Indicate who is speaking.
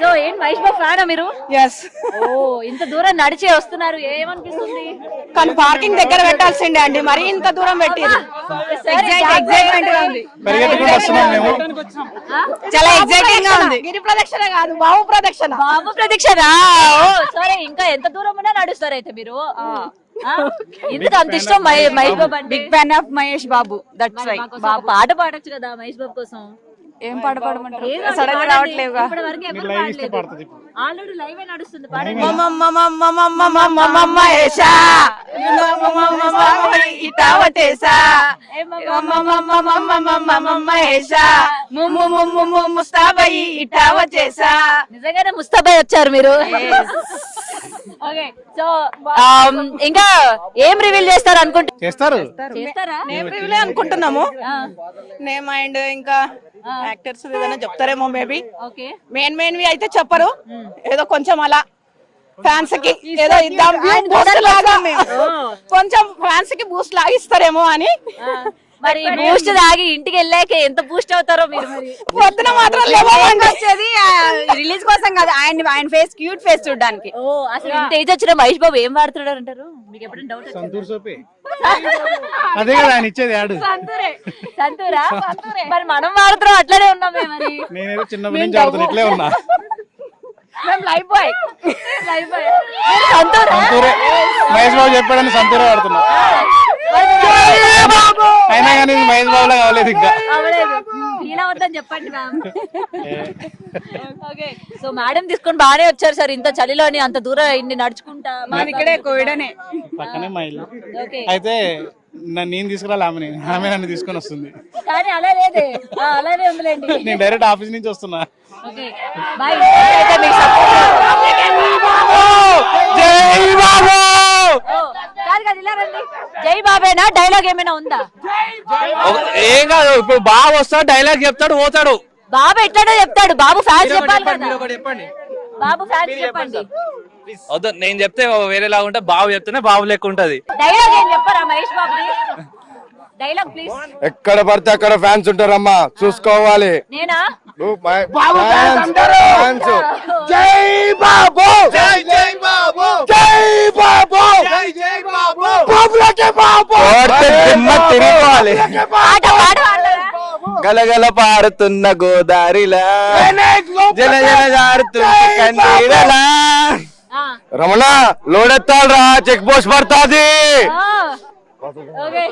Speaker 1: So ఏం మహేష్ బాబు ఫ్యానా మీరు?
Speaker 2: Yes.
Speaker 1: ఓ ఇంత దూరం నడిచే వస్తున్నారు, ఏమనిపిస్తుంది?
Speaker 2: కానీ పార్కింగ్ దగ్గర పెట్టాల్సిండే అండి, మరి ఇంత దూరం పెట్టిరు. ఎక్సైట్మెంట్ గా ఉంది, చాలా ఎక్సైటింగ్ గా ఉంది. గిరి ప్రదక్షిణ కాదు, బాబు ప్రదక్షిణ.
Speaker 1: బాబు ప్రదక్షిణ. ఓ సరే, ఇంకా ఎంత దూరం ఉన్నా నడుస్తారు అయితే మీరు. ఎందుకు అంత ఇష్టం మహేష్ బాబు అంటే?
Speaker 2: Big fan of Mahesh Babu, that's why.
Speaker 1: పాట పాడొచ్చు కదా మహేష్ బాబు కోసం.
Speaker 2: ఏం పాట పాడమంటారు? సడన్ గా రావట్లేవుగా.
Speaker 1: ఆల్రెడీ లైవ్ నడుస్తుంది. నిజంగానే ముస్తాబాయ్ వచ్చారు మీరు. ఓకే, సో ఇంకా ఏం రివీల్ చేస్తారు
Speaker 3: చేస్తారా?
Speaker 2: నేమ్ రివీల్ అనుకుంటున్నాము. నేమ్ అండ్ ఇంకా యాక్టర్స్ ఏదైనా చెప్తారేమో మేబీ. మెయిన్ వి అయితే చెప్పరు, ఏదో కొంచెం అలా ఫ్యాన్స్ కి ఏదో ఇద్దాం, కొంచెం ఫ్యాన్స్ కి బూస్ట్ లాగిస్తారేమో అని.
Speaker 1: మరి బూస్ట్ తాగి ఇంటికి వెళ్ళాక ఎంత బూస్ట్ అవుతారో మీరు. మరి
Speaker 2: పొద్దున మాత్రం వచ్చేది రిలీజ్ కోసం కాదు, ఆయన ఫేస్ క్యూట్ ఫేస్ చూడడానికి.
Speaker 1: ఓ అసలు ఇంత ఏజ్ వచ్చిన మహేష్ బాబు ఏం వాడుతున్నాడు అంటారు? మీకు ఎప్పుడైనా డౌట్
Speaker 3: సంతూర్ సోపే అదే కదా ఆయన ఇచ్చేది యాడ్.
Speaker 1: సంతూరా? మరి మనం వాడుతున్నాం అట్లనే ఉన్నామే. మరి
Speaker 3: నేనేదో చిన్నప్పటి నుంచి ఆడుతున్నా ఇట్లే ఉన్నా.
Speaker 2: లైఫ్ బాయ్
Speaker 3: సంతూరే మహేష్ బాబు చెప్పాడని సంతూరే వాడుతున్నా. అయినా కానీ మహేష్ బాబు లాగా అవ్వలేదు ఇంకా.
Speaker 1: ఫీల్ అవద్దని చెప్పండి మ్యామ్. ఓకే, సో మేడం తీసుకొని బాగానే వచ్చారు సార్. ఇంత చలిలోని అంత దూరం ఇన్ని నడుచుకుంటా.
Speaker 2: మనం ఇక్కడే కోవిడనే
Speaker 3: పక్కనే మా ఇల్లు. అయితే నేను తీసుకురాలి, ఆమె నన్ను తీసుకొని వస్తుంది.
Speaker 1: కానీ అలా లేదే, అలానే ఉందిలేండి.
Speaker 3: నేను డైరెక్ట్ ఆఫీస్ నుంచి వస్తున్నా.
Speaker 1: Okay bye. జై బాబేనా? డైలాగ్ ఏమైనా ఉందా?
Speaker 4: ఏం కాదు, ఇప్పుడు బాబు వస్తాడు, డైలాగ్ చెప్తాడు, పోతాడు.
Speaker 1: బాబు ఎట్లాడో చెప్తాడు. బాబు ఫ్యాన్స్ చెప్పాలి కదా. బాబు ఫ్యాన్స్ చెప్పండి.
Speaker 4: వద్దు, నేను చెప్తే వేరేలా ఉంటే, బాబు చెప్తేనే బాబు లెక్క ఉంటది.
Speaker 1: డైలాగ్ ఏం చెప్పారా మహేష్ బాబు? Dialogue please.
Speaker 5: ఎక్కడ పడితే అక్కడ ఫ్యాన్స్ ఉంటారమ్మా, చూసుకోవాలి.
Speaker 1: నేనా?
Speaker 5: జై బాబు, జై జై బాబు, జై బాబు, జై జై బాబు, బాబులకే బాబు. తిరిగిపోవాలి. గలగల పారుతున్న గోదారిలా, జల జల జారుతున్న కండీరలా. రమణ లోడెత్తాలరా, చెక్ పోస్ట్ పడుతుంది.
Speaker 1: ఓకే.